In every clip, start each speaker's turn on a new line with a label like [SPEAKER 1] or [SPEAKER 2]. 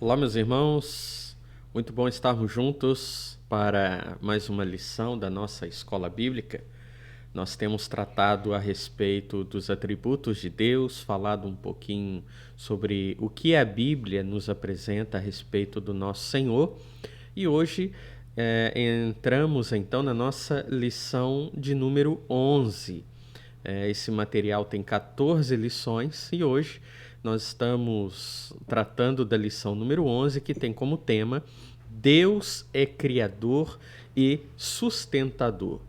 [SPEAKER 1] Olá, meus irmãos. Muito bom estarmos juntos para mais uma lição da nossa escola bíblica. Nós temos tratado a respeito dos atributos de Deus, falado um pouquinho sobre o que a Bíblia nos apresenta a respeito do nosso Senhor. E hoje entramos então na nossa lição de número 11. Esse material tem 14 lições e hoje nós estamos tratando da lição número 11, que tem como tema Deus é Criador e Sustentador.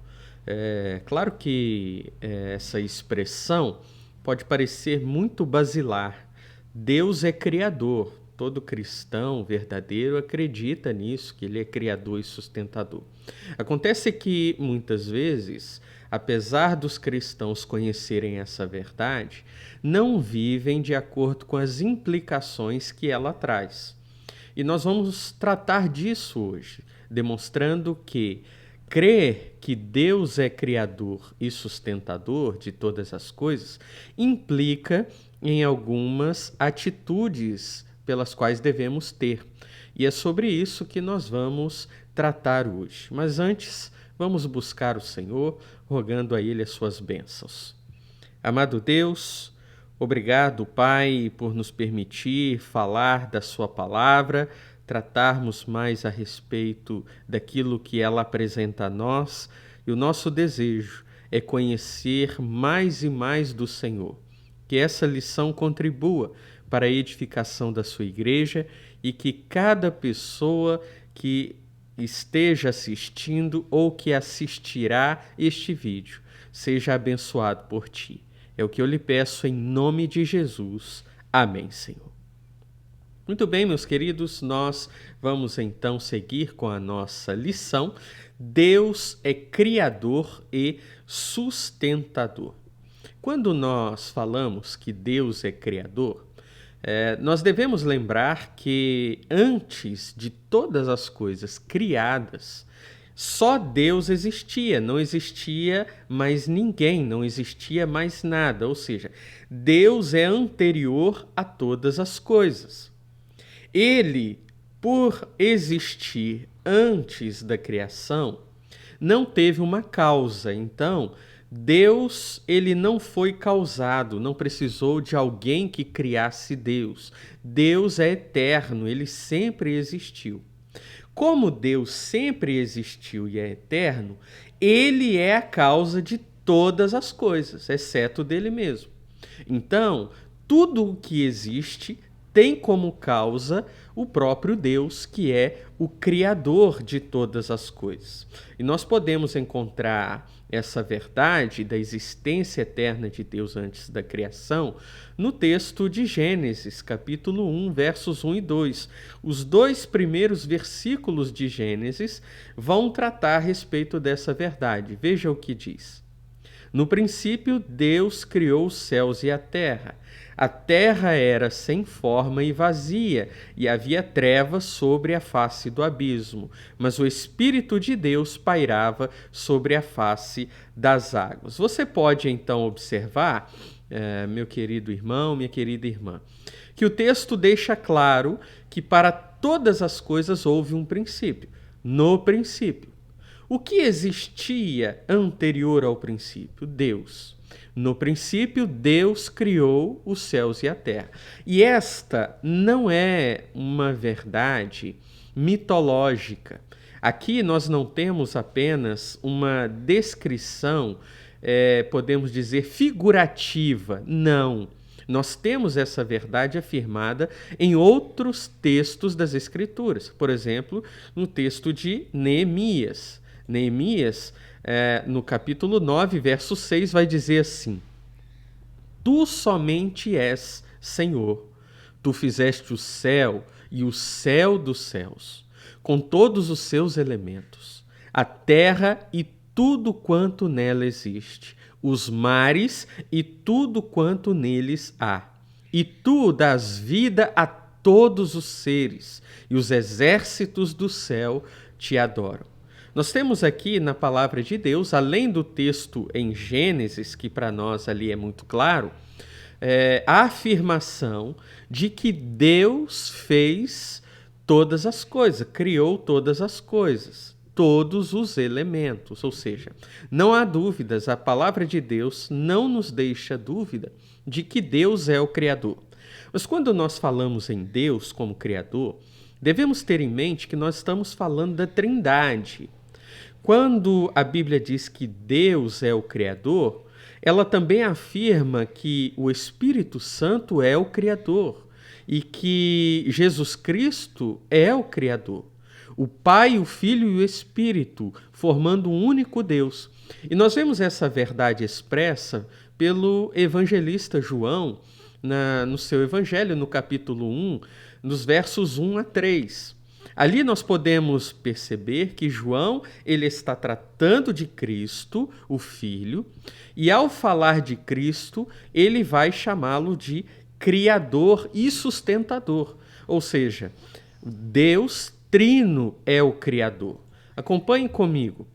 [SPEAKER 1] Claro que essa expressão pode parecer muito basilar. Deus é Criador. Todo cristão verdadeiro acredita nisso, que ele é criador e sustentador. Acontece que, muitas vezes, apesar dos cristãos conhecerem essa verdade, não vivem de acordo com as implicações que ela traz. E nós vamos tratar disso hoje, demonstrando que crer que Deus é criador e sustentador de todas as coisas implica em algumas atitudes pelas quais devemos ter. E é sobre isso que nós vamos tratar hoje. Mas antes, vamos buscar o Senhor, rogando a Ele as suas bênçãos. Amado Deus, obrigado, Pai, por nos permitir falar da Sua palavra, tratarmos mais a respeito daquilo que ela apresenta a nós, e o nosso desejo é conhecer mais e mais do Senhor. Que essa lição contribua para a edificação da sua igreja e que cada pessoa que esteja assistindo ou que assistirá este vídeo seja abençoado por ti. É o que eu lhe peço em nome de Jesus. Amém, Senhor. Muito bem, meus queridos, nós vamos então seguir com a nossa lição. Deus é Criador e Sustentador. Quando nós falamos que Deus é Criador, nós devemos lembrar que antes de todas as coisas criadas, só Deus existia, não existia mais ninguém, não existia mais nada. Ou seja, Deus é anterior a todas as coisas. Ele, por existir antes da criação, não teve uma causa. Então, Deus, ele não foi causado, não precisou de alguém que criasse Deus. Deus é eterno, ele sempre existiu. Como Deus sempre existiu e é eterno, ele é a causa de todas as coisas, exceto dele mesmo. Então, tudo o que existe tem como causa o próprio Deus, que é o Criador de todas as coisas. E nós podemos encontrar essa verdade da existência eterna de Deus antes da criação no texto de Gênesis, capítulo 1, versos 1 e 2. Os dois primeiros versículos de Gênesis vão tratar a respeito dessa verdade. Veja o que diz. No princípio, Deus criou os céus e a terra. A terra era sem forma e vazia, e havia trevas sobre a face do abismo, mas o Espírito de Deus pairava sobre a face das águas. Você pode então observar, meu querido irmão, minha querida irmã, que o texto deixa claro que para todas as coisas houve um princípio. No princípio. O que existia anterior ao princípio? Deus. No princípio, Deus criou os céus e a terra. E esta não é uma verdade mitológica. Aqui nós não temos apenas uma descrição, podemos dizer, figurativa. Não. Nós temos essa verdade afirmada em outros textos das Escrituras. Por exemplo, no texto de Neemias. Neemias, no capítulo 9, verso 6, vai dizer assim: Tu somente és Senhor, tu fizeste o céu e o céu dos céus, com todos os seus elementos, a terra e tudo quanto nela existe, os mares e tudo quanto neles há. E tu dás vida a todos os seres, e os exércitos do céu te adoram. Nós temos aqui na palavra de Deus, além do texto em Gênesis, que para nós ali é muito claro, a afirmação de que Deus fez todas as coisas, criou todas as coisas, todos os elementos. Ou seja, não há dúvidas, a palavra de Deus não nos deixa dúvida de que Deus é o Criador. Mas quando nós falamos em Deus como Criador, devemos ter em mente que nós estamos falando da Trindade. Quando a Bíblia diz que Deus é o Criador, ela também afirma que o Espírito Santo é o Criador e que Jesus Cristo é o Criador. O Pai, o Filho e o Espírito, formando um único Deus. E nós vemos essa verdade expressa pelo evangelista João, no seu evangelho, no capítulo 1, nos versos 1 a 3. Ali nós podemos perceber que João ele está tratando de Cristo, o Filho, e ao falar de Cristo, ele vai chamá-lo de Criador e sustentador. Ou seja, Deus Trino é o Criador. Acompanhe comigo.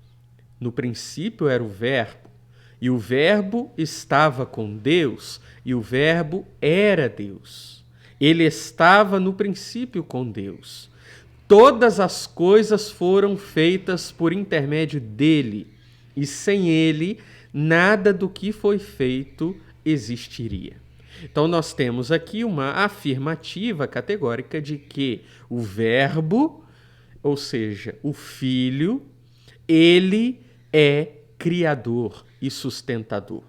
[SPEAKER 1] No princípio era o Verbo, e o Verbo estava com Deus, e o Verbo era Deus. Ele estava no princípio com Deus. Todas as coisas foram feitas por intermédio dele, e sem ele, nada do que foi feito existiria. Então, nós temos aqui uma afirmativa categórica de que o Verbo, ou seja, o Filho, ele é Criador e sustentador.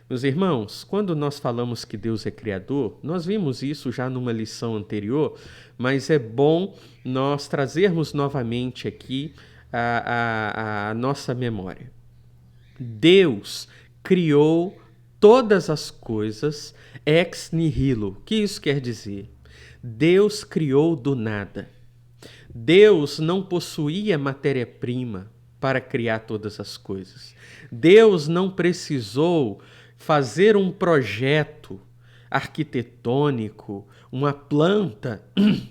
[SPEAKER 1] Meus irmãos, quando nós falamos que Deus é Criador, nós vimos isso já numa lição anterior, mas é bom nós trazermos novamente aqui a nossa memória. Deus criou todas as coisas ex nihilo. O que isso quer dizer? Deus criou do nada. Deus não possuía matéria-prima para criar todas as coisas. Deus não precisou fazer um projeto arquitetônico, uma planta,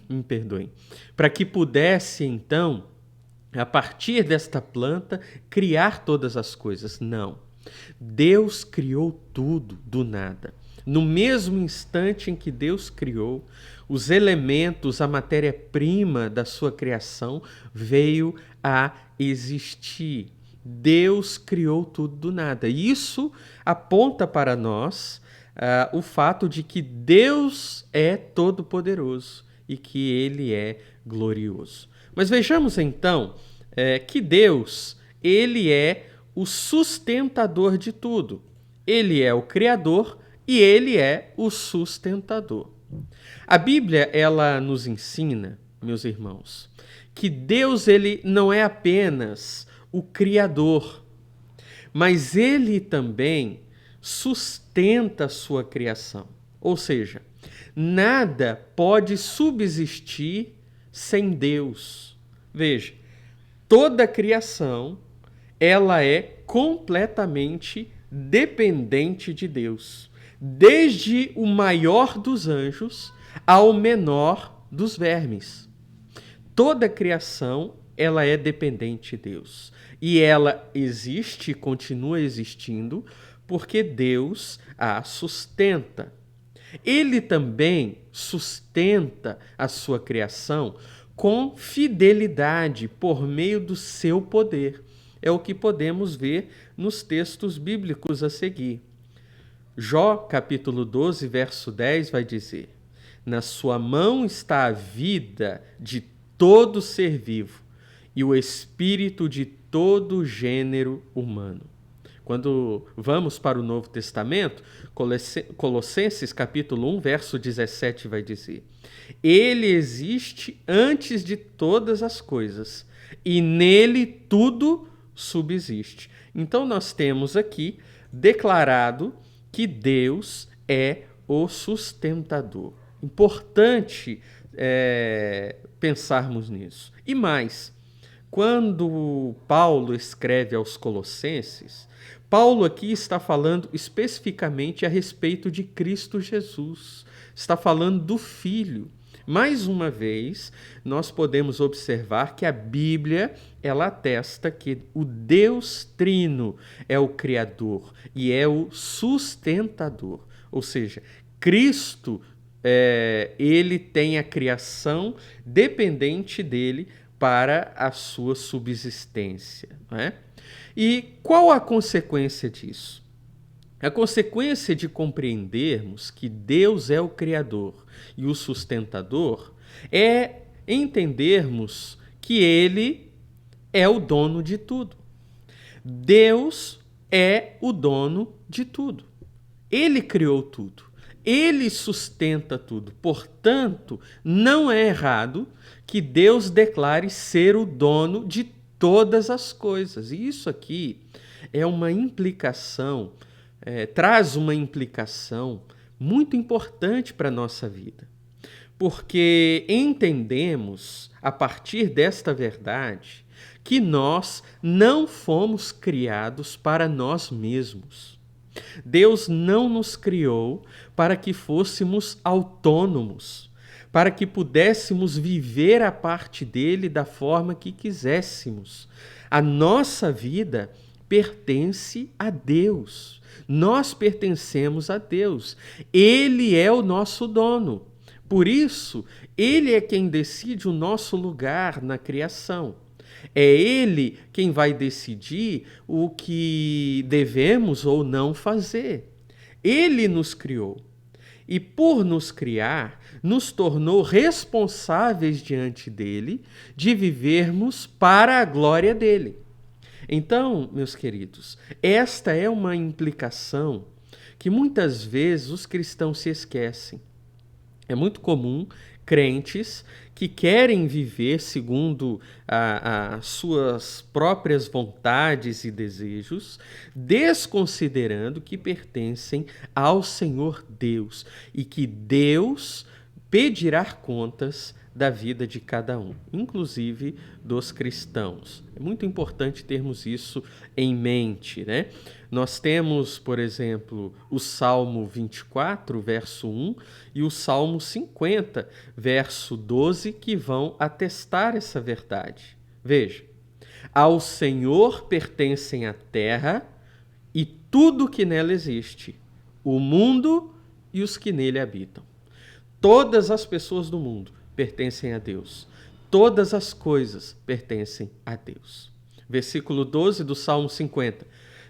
[SPEAKER 1] me perdoem, para que pudesse, então, a partir desta planta, criar todas as coisas. Não. Deus criou tudo do nada. No mesmo instante em que Deus criou, os elementos, a matéria-prima da sua criação veio a existir. Deus criou tudo do nada. Isso aponta para nós o fato de que Deus é todo-poderoso e que Ele é glorioso. Mas vejamos então que Deus, Ele é o sustentador de tudo. Ele é o Criador e Ele é o sustentador. A Bíblia, ela nos ensina, meus irmãos, que Deus ele não é apenas o Criador, mas Ele também sustenta a sua criação. Ou seja, nada pode subsistir sem Deus. Veja, toda a criação ela é completamente dependente de Deus, desde o maior dos anjos ao menor dos vermes. Toda a criação ela é dependente de Deus e ela existe e continua existindo porque Deus a sustenta. Ele também sustenta a sua criação com fidelidade por meio do seu poder. É o que podemos ver nos textos bíblicos a seguir. Jó, capítulo 12, verso 10, vai dizer: na sua mão está a vida de todo ser vivo e o espírito de todo gênero humano. Quando vamos para o Novo Testamento, Colossenses capítulo 1, verso 17 vai dizer: ele existe antes de todas as coisas e nele tudo subsiste. Então nós temos aqui declarado que Deus é o sustentador. Importante pensarmos nisso. E mais, quando Paulo escreve aos Colossenses, Paulo aqui está falando especificamente a respeito de Cristo Jesus. Está falando do Filho. Mais uma vez, nós podemos observar que a Bíblia ela atesta que o Deus Trino é o Criador e é o sustentador. Ou seja, Cristo ele tem a criação dependente dele para a sua subsistência, não é? E qual a consequência disso? A consequência de compreendermos que Deus é o Criador e o sustentador é entendermos que Ele é o dono de tudo. Deus é o dono de tudo. Ele criou tudo. Ele sustenta tudo. Portanto, não é errado que Deus declare ser o dono de todas as coisas. E isso aqui é uma implicação, traz uma implicação muito importante para a nossa vida. Porque entendemos, a partir desta verdade, que nós não fomos criados para nós mesmos. Deus não nos criou para que fôssemos autônomos, para que pudéssemos viver a parte dele da forma que quiséssemos. A nossa vida pertence a Deus. Nós pertencemos a Deus. Ele é o nosso dono. Por isso, ele é quem decide o nosso lugar na criação. É Ele quem vai decidir o que devemos ou não fazer. Ele nos criou. E por nos criar, nos tornou responsáveis diante dele de vivermos para a glória dele. Então, meus queridos, esta é uma implicação que muitas vezes os cristãos se esquecem. É muito comum crentes que querem viver segundo as suas próprias vontades e desejos, desconsiderando que pertencem ao Senhor Deus e que Deus pedirá contas da vida de cada um, inclusive dos cristãos. É muito importante termos isso em mente, né? Nós temos, por exemplo, o Salmo 24, verso 1, e o Salmo 50, verso 12, que vão atestar essa verdade. Veja, ao Senhor pertencem a terra e tudo que nela existe, o mundo e os que nele habitam. Todas as pessoas do mundo pertencem a Deus. Todas as coisas pertencem a Deus. Versículo 12 do Salmo 50.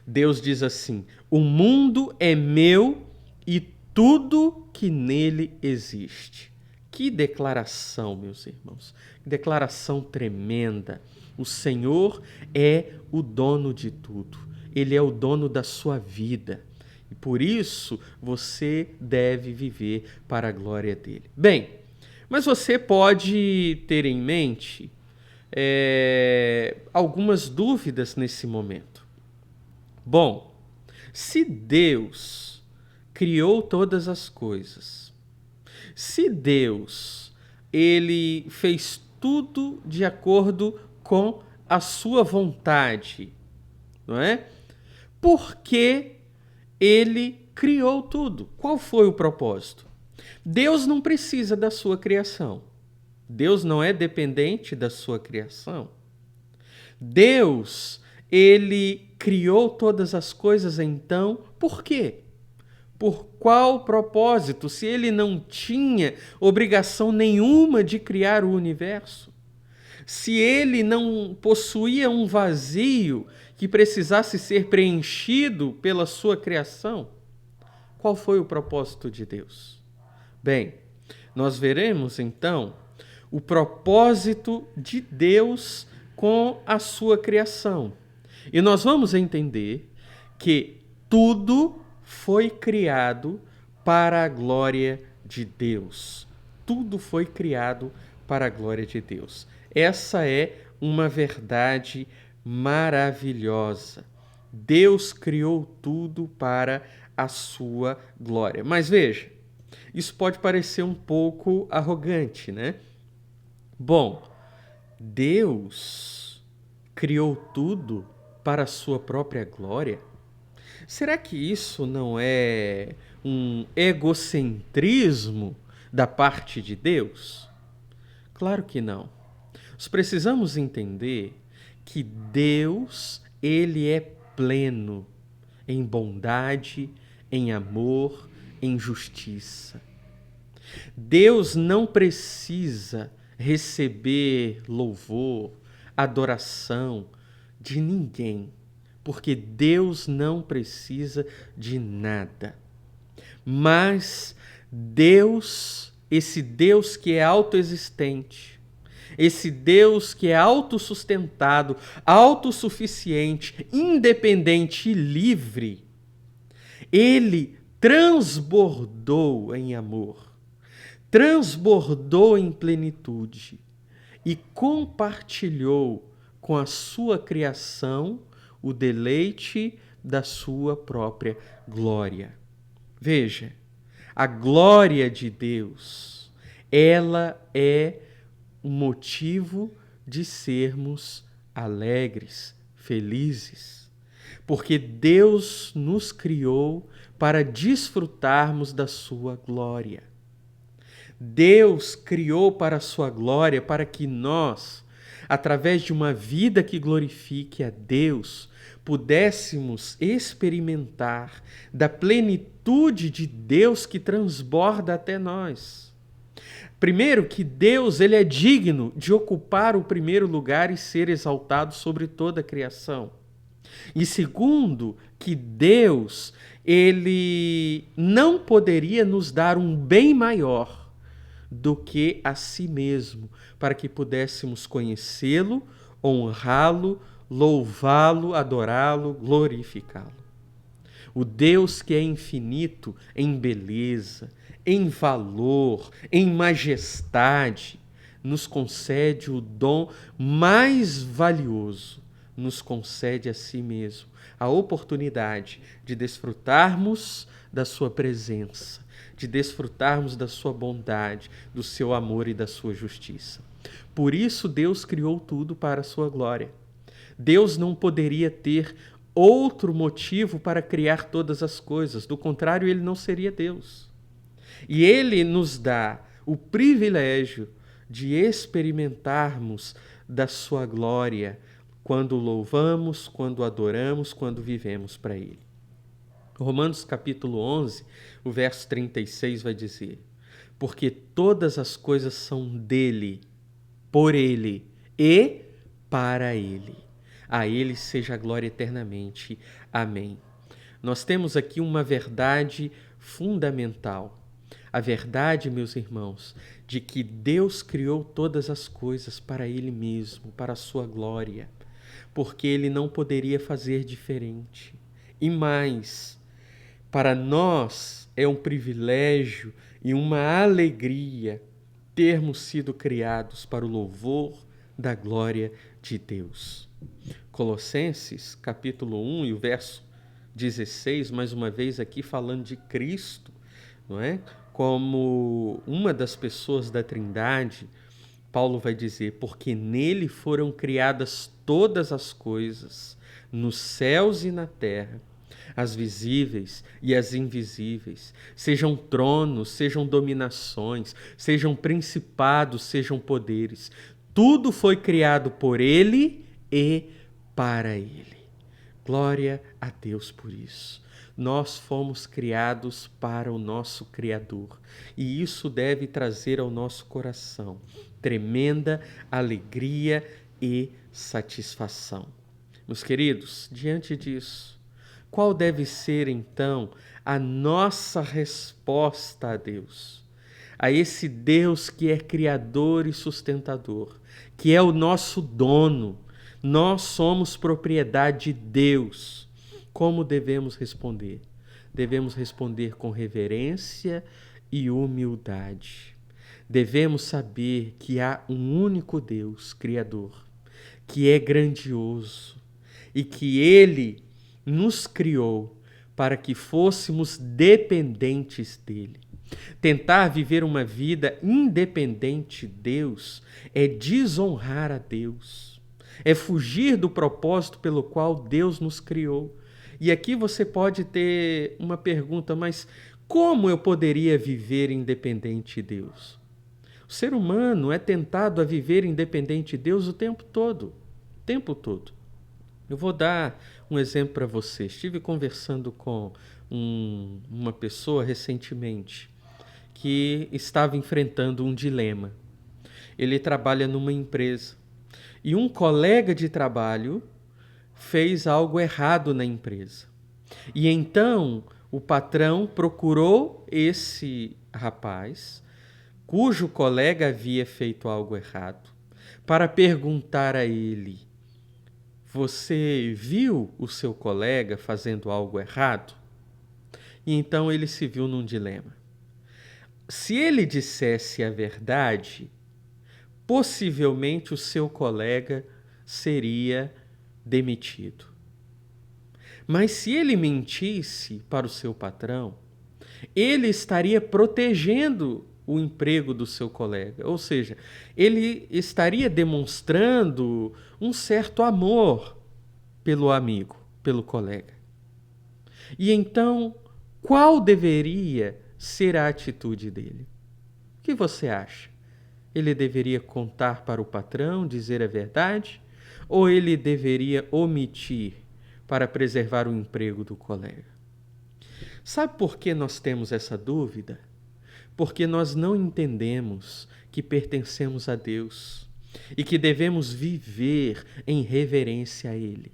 [SPEAKER 1] Deus diz assim: o mundo é meu e tudo que nele existe. Que declaração, meus irmãos. Que declaração tremenda. O Senhor é o dono de tudo. Ele é o dono da sua vida. E por isso você deve viver para a glória dele. Bem, mas você pode ter em mente algumas dúvidas nesse momento. Bom, se Deus criou todas as coisas, se Deus ele fez tudo de acordo com a sua vontade, não é? Por que ele criou tudo? Qual foi o propósito? Deus não precisa da sua criação. Deus não é dependente da sua criação. Deus, ele criou todas as coisas então, por quê? Por qual propósito? Se ele não tinha obrigação nenhuma de criar o universo, se ele não possuía um vazio que precisasse ser preenchido pela sua criação, qual foi o propósito de Deus? Bem, nós veremos então o propósito de Deus com a sua criação. E nós vamos entender que tudo foi criado para a glória de Deus. Tudo foi criado para a glória de Deus. Essa é uma verdade maravilhosa. Deus criou tudo para a sua glória. Mas veja, isso pode parecer um pouco arrogante, né? Bom, Deus criou tudo para a sua própria glória? Será que isso não é um egocentrismo da parte de Deus? Claro que não. Nós precisamos entender que Deus, ele é pleno em bondade, em amor, em justiça. Deus não precisa receber louvor, adoração de ninguém, porque Deus não precisa de nada. Mas Deus, esse Deus que é autoexistente, esse Deus que é autossustentado, autossuficiente, independente e livre, ele transbordou em amor, transbordou em plenitude e compartilhou com a sua criação o deleite da sua própria glória. Veja, a glória de Deus, ela é o motivo de sermos alegres, felizes, porque Deus nos criou para desfrutarmos da sua glória. Deus criou para a sua glória para que nós, através de uma vida que glorifique a Deus, pudéssemos experimentar da plenitude de Deus que transborda até nós. Primeiro, que Deus ele é digno de ocupar o primeiro lugar e ser exaltado sobre toda a criação. E segundo, que Deus ele não poderia nos dar um bem maior do que a si mesmo, para que pudéssemos conhecê-lo, honrá-lo, louvá-lo, adorá-lo, glorificá-lo. O Deus que é infinito em beleza, em valor, em majestade, nos concede o dom mais valioso, nos concede a si mesmo a oportunidade de desfrutarmos da sua presença, de desfrutarmos da sua bondade, do seu amor e da sua justiça. Por isso Deus criou tudo para a sua glória. Deus não poderia ter outro motivo para criar todas as coisas, do contrário, ele não seria Deus. E ele nos dá o privilégio de experimentarmos da sua glória quando louvamos, quando adoramos, quando vivemos para ele. Romanos capítulo 11, o verso 36 vai dizer: porque todas as coisas são dele, por ele e para ele. A ele seja a glória eternamente. Amém. Nós temos aqui uma verdade fundamental. A verdade, meus irmãos, de que Deus criou todas as coisas para ele mesmo, para a sua glória, porque ele não poderia fazer diferente. E mais, para nós é um privilégio e uma alegria termos sido criados para o louvor da glória de Deus. Colossenses, capítulo 1 e o verso 16, mais uma vez aqui falando de Cristo, não é? Como uma das pessoas da Trindade, Paulo vai dizer: porque nele foram criadas todas as coisas, nos céus e na terra, as visíveis e as invisíveis, sejam tronos, sejam dominações, sejam principados, sejam poderes. Tudo foi criado por ele e para ele. Glória a Deus por isso. Nós fomos criados para o nosso Criador e isso deve trazer ao nosso coração tremenda alegria e satisfação. Meus queridos, diante disso, qual deve ser então a nossa resposta a Deus? A esse Deus que é criador e sustentador, que é o nosso dono. Nós somos propriedade de Deus. Como devemos responder? Devemos responder com reverência e humildade. Devemos saber que há um único Deus, Criador, que é grandioso e que Ele nos criou para que fôssemos dependentes dEle. Tentar viver uma vida independente de Deus é desonrar a Deus, é fugir do propósito pelo qual Deus nos criou. E aqui você pode ter uma pergunta: mas como eu poderia viver independente de Deus? O ser humano é tentado a viver independente de Deus o tempo todo. O tempo todo. Eu vou dar um exemplo para você. Estive conversando com uma pessoa recentemente que estava enfrentando um dilema. Ele trabalha numa empresa e um colega de trabalho fez algo errado na empresa. E então o patrão procurou esse rapaz, cujo colega havia feito algo errado, para perguntar a ele: você viu o seu colega fazendo algo errado? E então ele se viu num dilema. Se ele dissesse a verdade, possivelmente o seu colega seria demitido. Mas se ele mentisse para o seu patrão, ele estaria protegendo o emprego do seu colega. Ou seja, ele estaria demonstrando um certo amor pelo amigo, pelo colega. E então, qual deveria ser a atitude dele? O que você acha? Ele deveria contar para o patrão, dizer a verdade? Ou ele deveria omitir para preservar o emprego do colega? Sabe por que nós temos essa dúvida? Porque nós não entendemos que pertencemos a Deus e que devemos viver em reverência a Ele.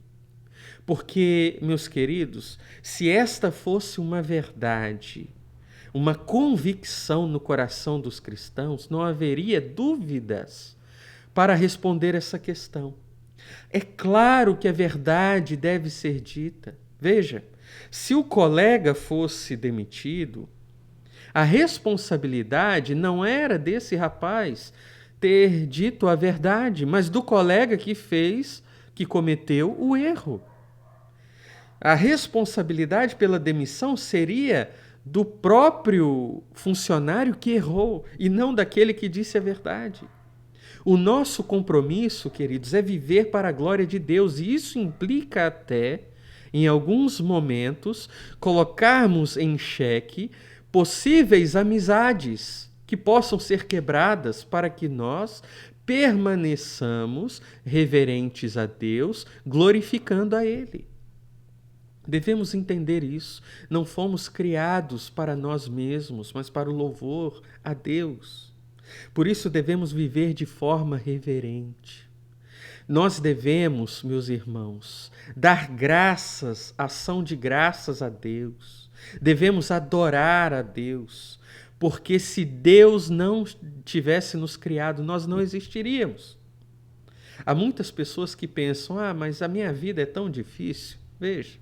[SPEAKER 1] Porque, meus queridos, se esta fosse uma verdade, uma convicção no coração dos cristãos, não haveria dúvidas para responder essa questão. É claro que a verdade deve ser dita. Veja, se o colega fosse demitido, a responsabilidade não era desse rapaz ter dito a verdade, mas do colega que cometeu o erro. A responsabilidade pela demissão seria do próprio funcionário que errou e não daquele que disse a verdade. O nosso compromisso, queridos, é viver para a glória de Deus, e isso implica até, em alguns momentos, colocarmos em xeque possíveis amizades que possam ser quebradas para que nós permaneçamos reverentes a Deus, glorificando a Ele. Devemos entender isso. Não fomos criados para nós mesmos, mas para o louvor a Deus. Por isso devemos viver de forma reverente. Nós devemos, meus irmãos, dar graças, ação de graças a Deus. Devemos adorar a Deus, porque se Deus não tivesse nos criado, nós não existiríamos. Há muitas pessoas que pensam: mas a minha vida é tão difícil. Veja,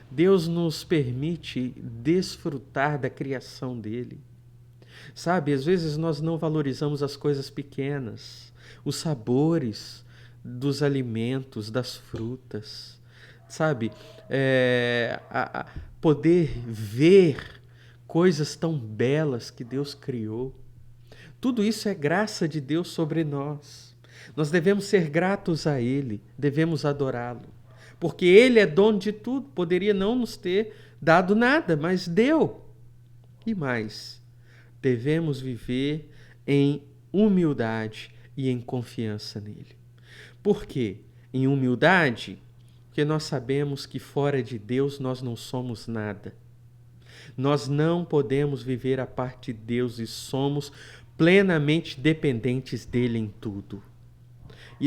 [SPEAKER 1] Deus nos permite desfrutar da criação dele. Sabe, às vezes nós não valorizamos as coisas pequenas, os sabores dos alimentos, das frutas. Sabe, poder ver coisas tão belas que Deus criou. Tudo isso é graça de Deus sobre nós. Nós devemos ser gratos a Ele, devemos adorá-lo. Porque Ele é dono de tudo, poderia não nos ter dado nada, mas deu. E mais, devemos viver em humildade e em confiança nele. Por quê? Em humildade, porque nós sabemos que fora de Deus nós não somos nada. Nós não podemos viver a parte de Deus e somos plenamente dependentes dele em tudo.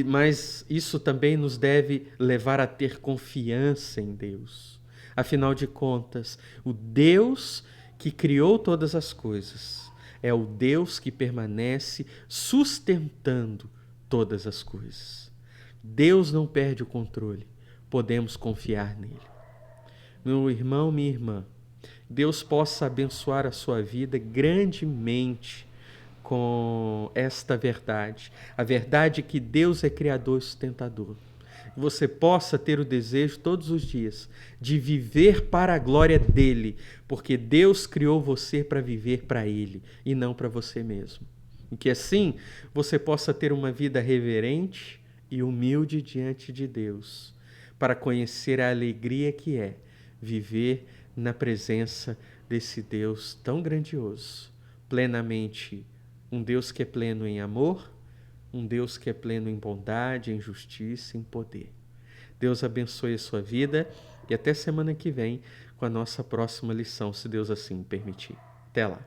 [SPEAKER 1] Mas isso também nos deve levar a ter confiança em Deus. Afinal de contas, o Deus que criou todas as coisas é o Deus que permanece sustentando todas as coisas. Deus não perde o controle, podemos confiar nele. Meu irmão, minha irmã, Deus possa abençoar a sua vida grandemente com esta verdade, a verdade que Deus é Criador e sustentador. Você possa ter o desejo todos os dias de viver para a glória dele, porque Deus criou você para viver para ele e não para você mesmo. E que assim você possa ter uma vida reverente e humilde diante de Deus, para conhecer a alegria que é viver na presença desse Deus tão grandioso, plenamente um Deus que é pleno em amor, um Deus que é pleno em bondade, em justiça, em poder. Deus abençoe a sua vida e até semana que vem com a nossa próxima lição, se Deus assim permitir. Até lá.